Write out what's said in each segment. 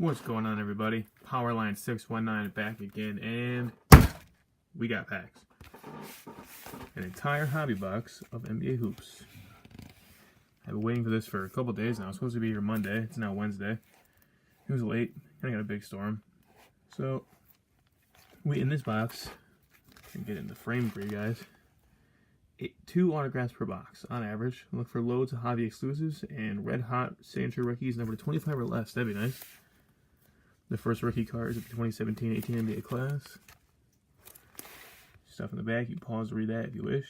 What's going on, everybody? Powerline 619 back again, and we got packs. An entire hobby box of NBA hoops. I've been waiting for this for a couple days now. It's supposed to be here Monday. It's now Wednesday. It was late. I got a big storm. So, in this box, I get it in the frame for you guys. 2 autographs per box on average. Look for loads of hobby exclusives and red hot signature rookies number 25 or less. That'd be nice. The first rookie card is of the 2017-18 NBA class. Stuff in the back. You can pause to read that if you wish.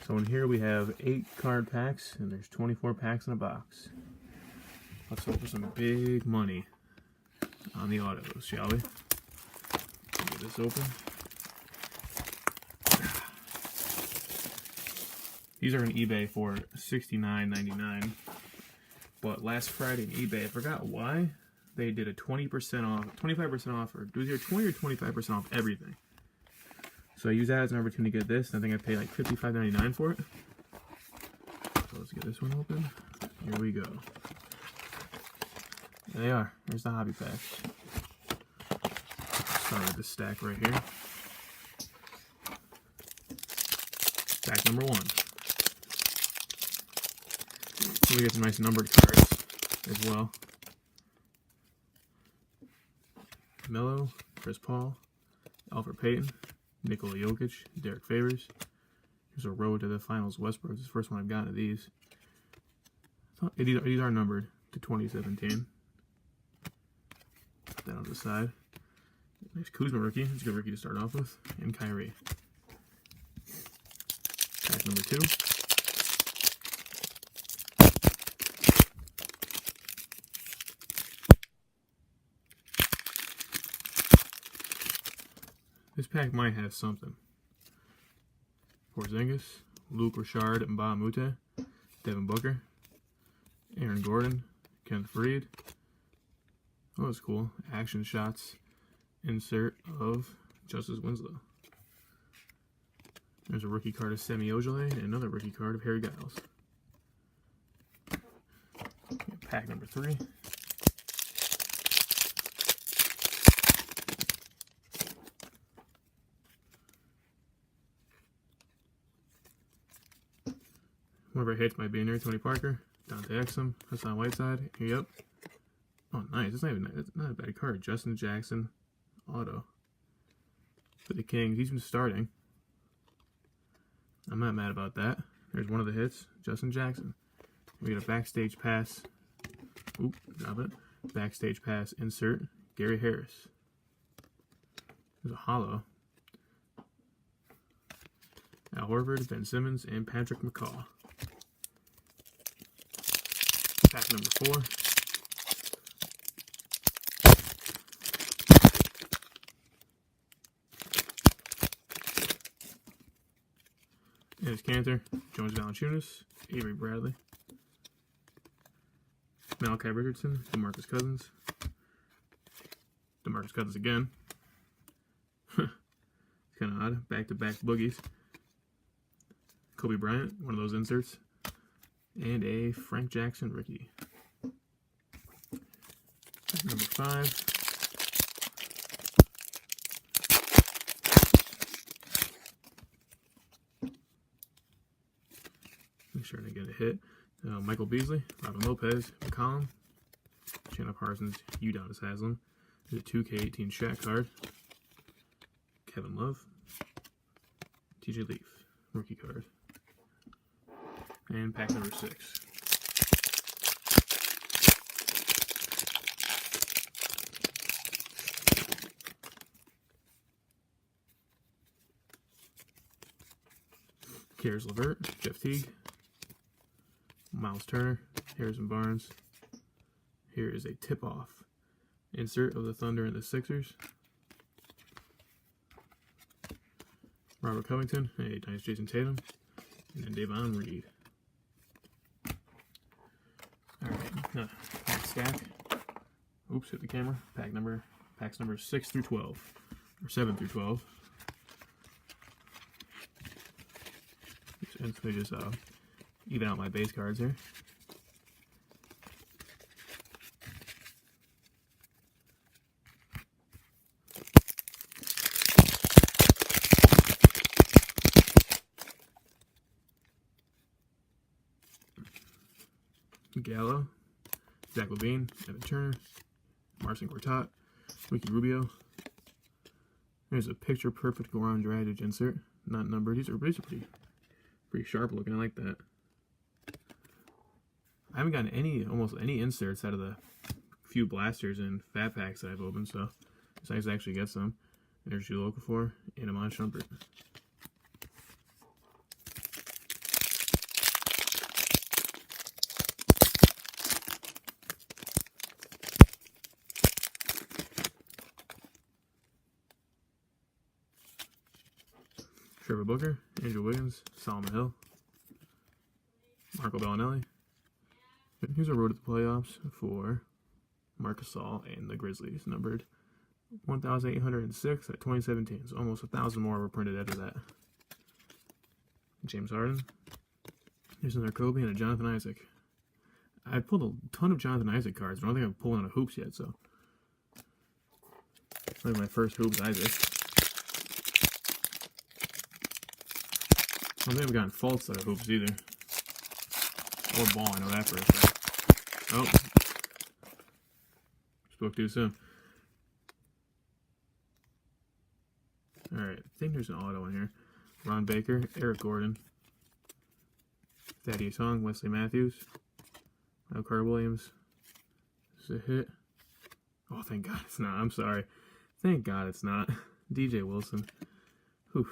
So in here we have 8 card packs, and there's 24 packs in a box. Let's hope for some big money on the autos, shall we? Get this open. These are on eBay for $69.99. But last Friday on eBay, I forgot why, they did a 20% off, 25% off, or was either 20 or 25% off everything. So I used that as an opportunity to get this, and I think I paid like $55.99 for it. So let's get this one open. Here we go. There they are. There's the hobby packs. Start with this stack right here. Pack number 1. We get some nice numbered cards as well. Melo, Chris Paul, Alfred Payton, Nikola Jokic, Derek Favors. Here's a road to the finals. Westbrook. This is the first one I've gotten of these. These are numbered to 2017. Put that on the side. Nice Kuzma rookie. It's a good rookie to start off with. And Kyrie. Pack number 2. This pack might have something. Porzingis, Luke Richard, Mbah Moute, Devin Booker, Aaron Gordon, Kenneth Faried. Oh, that's cool. Action shots insert of Justice Winslow. There's a rookie card of Semi Ojeleye and another rookie card of Harry Giles. Pack number 3. Whoever hits might be in there. Tony Parker, Dante Exum, Hassan Whiteside. Yep. Oh, nice. That's not a bad card. Justin Jackson, auto. For the Kings, he's been starting. I'm not mad about that. There's one of the hits. Justin Jackson. We got a backstage pass. Oop, drop it. Backstage pass insert. Gary Harris. There's a hollow. Al Horford, Ben Simmons, and Patrick McCaw. Pack number 4. There's Cantor, Jonas Valanciunas, Avery Bradley, Malachi Richardson, DeMarcus Cousins again. It's kind of odd. Back-to-back boogies. Kobe Bryant, one of those inserts. And a Frank Jackson rookie. Number 5. Make sure to get a hit. Michael Beasley, Robin Lopez, McCollum, Chandler Parsons, Udonis Haslem. There's a 2K18 Shaq card. Kevin Love, TJ Leaf, rookie card. And pack number 6. Caris LeVert, Jeff Teague, Miles Turner, Harrison Barnes. Here is a tip-off insert of the Thunder and the Sixers. Robert Covington, a nice Jason Tatum, and then Davon Reed. Alright, pack stack. Oops, hit the camera. Packs number 6 through 12. Or 7 through 12. Let me just even out my base cards here. Gallo, Zach Levine, Evan Turner, Marcin Gortat, Ricky Rubio. There's a picture-perfect Goran Dragic insert, not numbered. These are pretty sharp looking. I like that. I haven't gotten almost any inserts out of the few blasters and fat packs that I've opened, so it's nice to actually get some. There's Jules Okafor and Iman Shumpert. Trevor Booker, Andrew Wiggins, Solomon Hill, Marco Bellinelli. Here's a road to the playoffs for Marc Gasol and the Grizzlies, numbered 1,806 at 2017. So almost 1,000 more were printed after that. James Harden. Here's another Kobe and a Jonathan Isaac. I pulled a ton of Jonathan Isaac cards, but I don't think I've pulled out of hoops yet, so. I think my first hoop is Isaac. I don't think I've gotten faults out of hoops either. Or ball, I know that for a fact. Oh. Spoke too soon. Alright, I think there's an auto in here. Ron Baker, Eric Gordon, Thaddeus Young, Wesley Matthews, Carter Williams. Is it a hit? Oh, thank God it's not. I'm sorry. Thank God it's not. DJ Wilson. Whew.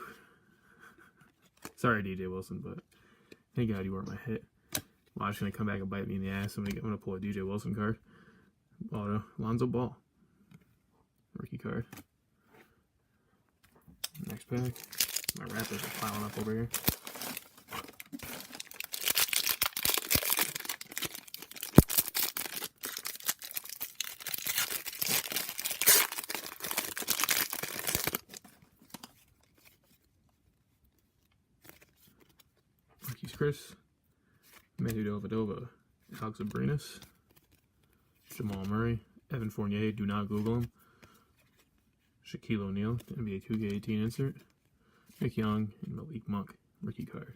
Sorry, DJ Wilson, but thank God you weren't my hit. Well, it's going to come back and bite me in the ass. I'm going to pull a DJ Wilson card. Auto. Lonzo Ball. Rookie card. Next pack. My Raptors are piling up over here. Marquise Chris. Manu Dellavedova. Alex Abrinas. Jamal Murray. Evan Fournier. Do not Google him. Shaquille O'Neal, NBA 2K18 insert. Nick Young and Malik Monk, rookie card.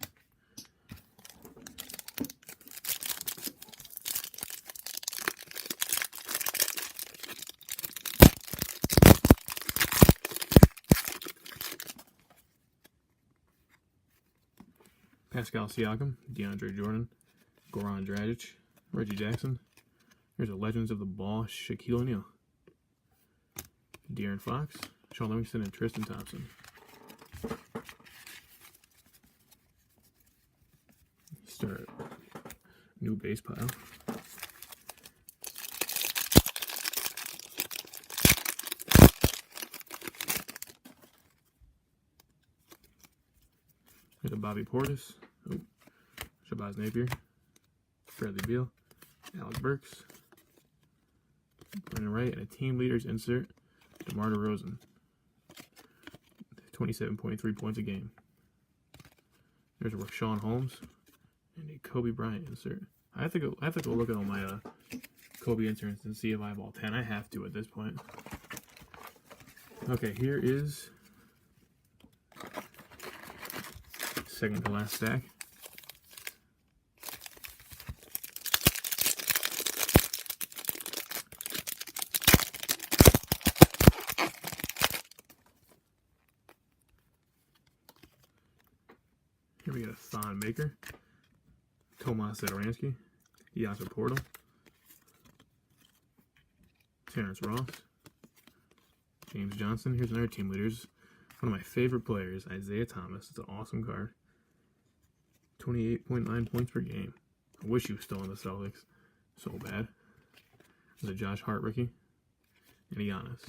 Pascal Siakam, DeAndre Jordan, Goran Dragic, Reggie Jackson. Here's a Legends of the Ball, Shaquille O'Neal. De'Aaron Fox, Sean Livingston, and Tristan Thompson. Start new base pile. Here's a Bobby Portis, Shabazz Napier, Bradley Beal, Alec Burks, Brendan Wright, and a team leaders insert. DeMar DeRozan, 27.3 points a game. There's a Rashawn Holmes and a Kobe Bryant insert. I have to go look at all my Kobe inserts and see if I have all 10. I have to at this point. Okay, here is second to last stack. Here we got a Thon Maker, Tomas Satoransky, Jakob Poeltl, Terrence Ross, James Johnson. Here's another team leaders. One of my favorite players, Isaiah Thomas. It's an awesome card. 28.9 points per game. I wish he was still in the Celtics. So bad. There's a Josh Hart rookie. And a Giannis.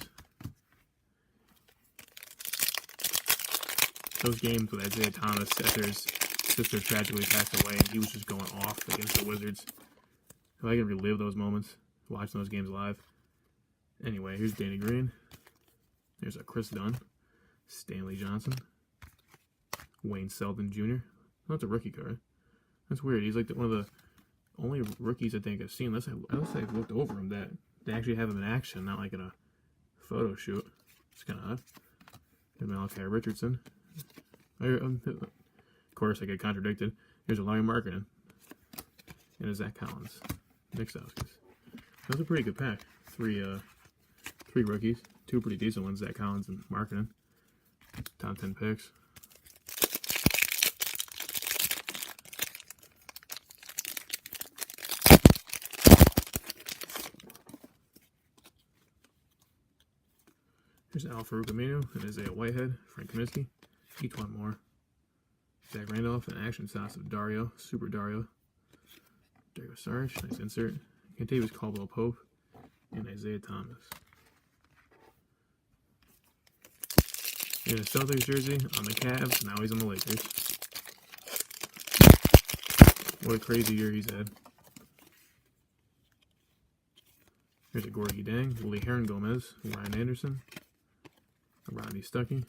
Those games with Isaiah Thomas after his sister tragically passed away and he was just going off against the Wizards. If I can relive those moments, watching those games live. Anyway, here's Danny Green. There's a Chris Dunn. Stanley Johnson. Wayne Selden Jr. That's a rookie card. That's weird. He's like one of the only rookies I think I've seen, unless I've looked over him, that they actually have him in action, not like in a photo shoot. It's kind of odd. There's Malachi Richardson. Of course, I get contradicted. Here's a Larry Markkinen. And a Zach Collins. Nick Stauskas. That was a pretty good pack. Three rookies. 2 pretty decent ones, Zach Collins and Markkinen. Top 10 picks. Here's Al Farouk Aminu and Isaiah Whitehead, Frank Kaminsky. Each one more. Zach Randolph, an action sauce of Dario, Super Dario. Dario Saric, nice insert. Kentavious Caldwell Pope, and Isaiah Thomas. In a Celtics jersey on the Cavs, now he's on the Lakers. What a crazy year he's had. Here's a Gorgie Dang, Willie Heron Gomez, Ryan Anderson, Rodney Stuckey,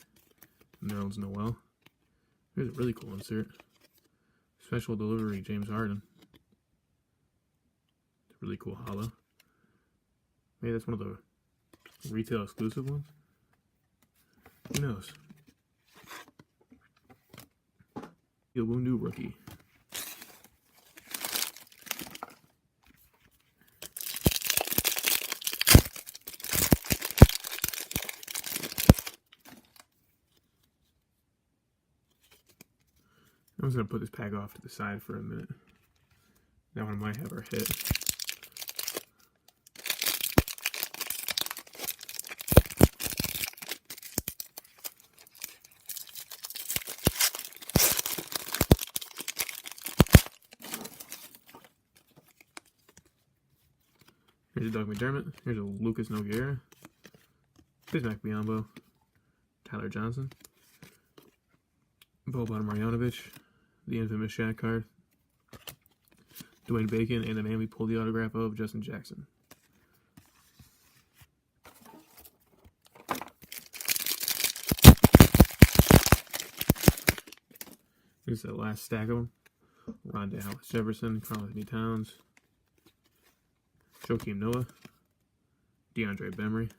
Nerlens Noel. Here's a really cool insert. Special delivery, James Harden. It's a really cool hollow. Maybe that's one of the retail exclusive ones. Who knows? Yelundu rookie. I'm just going to put this pack off to the side for a minute. That one might have our hit. Here's a Doug McDermott. Here's a Lucas Nogueira. Bismack Biyombo. Tyler Johnson. Boban Marjanovic. The infamous Shaq card. Dwayne Bacon, and the man we pulled the autograph of, Justin Jackson. Here's the last stack of them. Rondé Hollis Jefferson, Karl Anthony Towns, Joakim Noah, DeAndre Bembry,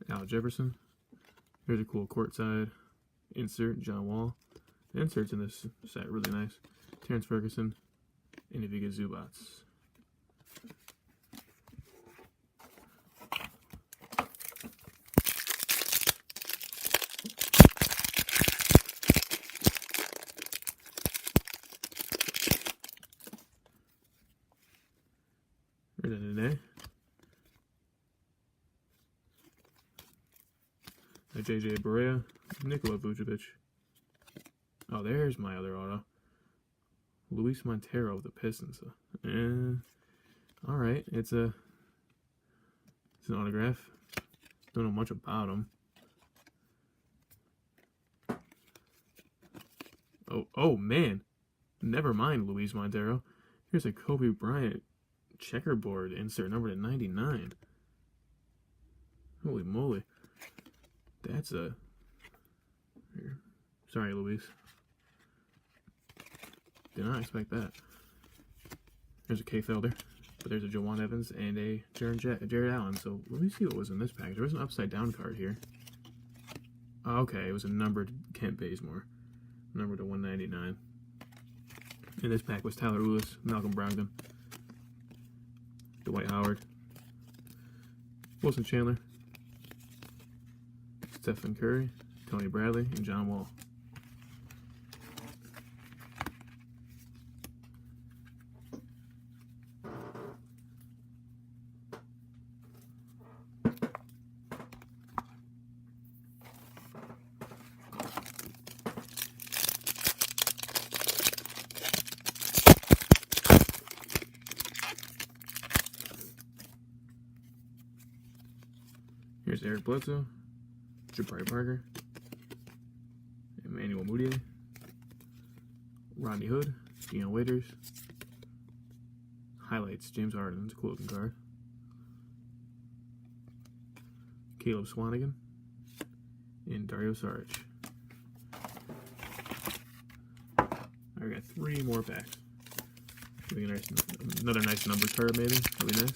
Al Jefferson. Here's a cool courtside insert, John Wall. The inserts in this set really nice. Terrence Ferguson, and Ivica Zubac. There's a Nene. A JJ Barea, Nikola Vucevic. Oh, there's my other auto. Luis Montero of the Pistons. All right, it's an autograph. Don't know much about him. Oh man, never mind, Luis Montero. Here's a Kobe Bryant checkerboard insert, number to 99. Holy moly, that's a. Here. Sorry, Luis. Did not expect that. There's a K Felder, but there's a Jawan Evans and a Jared Allen. So let me see what was in this package. There was an upside down card here. Oh, okay, it was a numbered Kent Bazemore, numbered to 199. And this pack was Tyler Ulis, Malcolm Brogdon, Dwight Howard, Wilson Chandler, Stephen Curry, Tony Bradley, and John Wall. Here's Eric Bledsoe, Jabari Parker, Emmanuel Mudiay, Rodney Hood, Deion Waiters. Highlights, James Harden's quoting card. Caleb Swanigan, and Dario Saric. I got 3 more packs. Another nice number card, maybe. That'd be nice.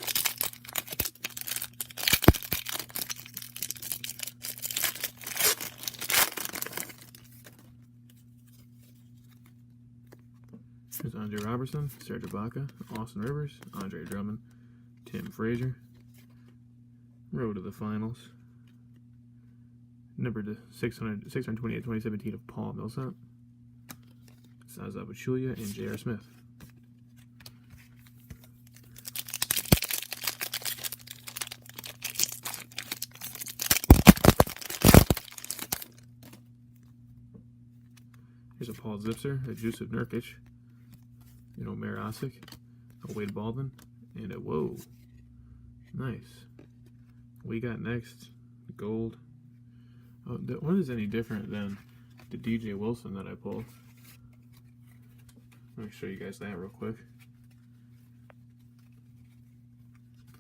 There's Andre Robertson, Serge Ibaka, Austin Rivers, Andre Drummond, Tim Frazier. Road to the finals. Number to 628, 2017 of Paul Millsap, Zaza Pachulia, and J.R. Smith. Here's a Paul Zipser, a Jusuf Nurkic, an Omer Asik, a Wade Baldwin, and a whoa. Nice. We got next gold. Oh, that one is any different than the DJ Wilson that I pulled. Let me show you guys that real quick.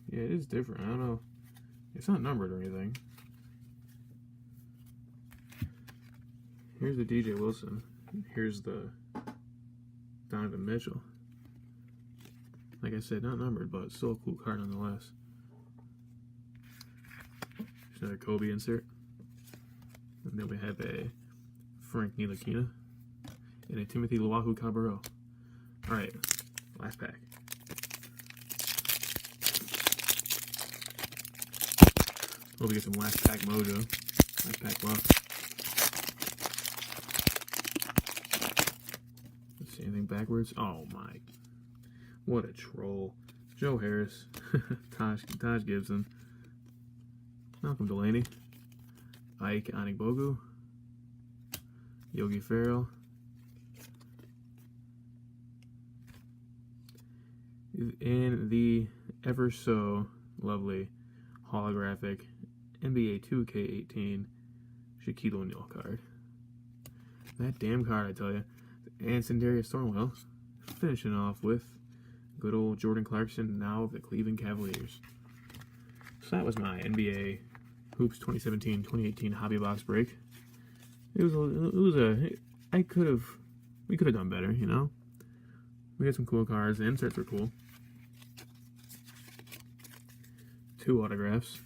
Yeah, it is different. I don't know. It's not numbered or anything. Here's the DJ Wilson. Here's the Donovan Mitchell. Like I said, not numbered, but still a cool card nonetheless. There's another Kobe insert. And then we have a Frank Ntilikina and a Timothy Luwawu Cabarrot. Alright, last pack. Hope we get some last pack mojo. Last pack luck. Let's see anything backwards. Oh my. What a troll. Joe Harris. Taj Gibson. Malcolm Delaney. Ike Anigbogu. Yogi Ferrell. And the ever so lovely holographic NBA 2K18 Shaquille O'Neal card. That damn card, I tell you. And Sindarius Thornwell finishing off with good old Jordan Clarkson, now of the Cleveland Cavaliers. So that was my NBA Hoops 2017-2018 hobby box break. We could have done better, you know. We got some cool cards. The inserts were cool. 2 autographs.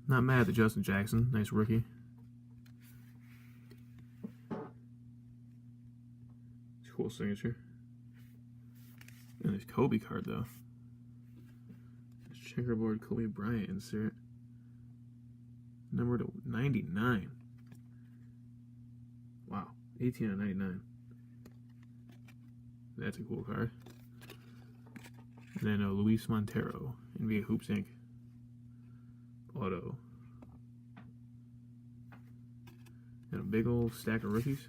Not mad at Justin Jackson. Nice rookie. Cool signature. And there's Kobe card though. There's checkerboard Kobe Bryant insert. Number to 99. Wow. 18 out of 99. That's a cool card. And then Luis Montero, NBA Hoops Inc. Auto. And a big old stack of rookies.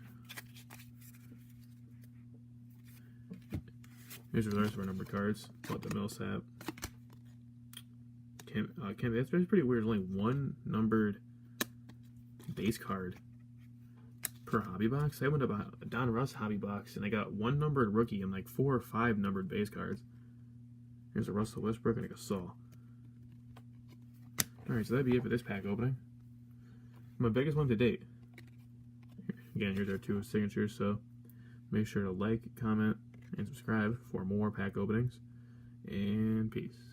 Here's the rest of our numbered cards. But the Millsap. That's pretty weird. There's only one numbered base card per hobby box. I went up a Don Russ hobby box and I got one numbered rookie and like 4 or 5 numbered base cards. Here's a Russell Westbrook and a Gasol. Alright, so that'd be it for this pack opening. My biggest one to date. Again, here's our 2 signatures, so make sure to like, comment, and subscribe for more pack openings. And peace.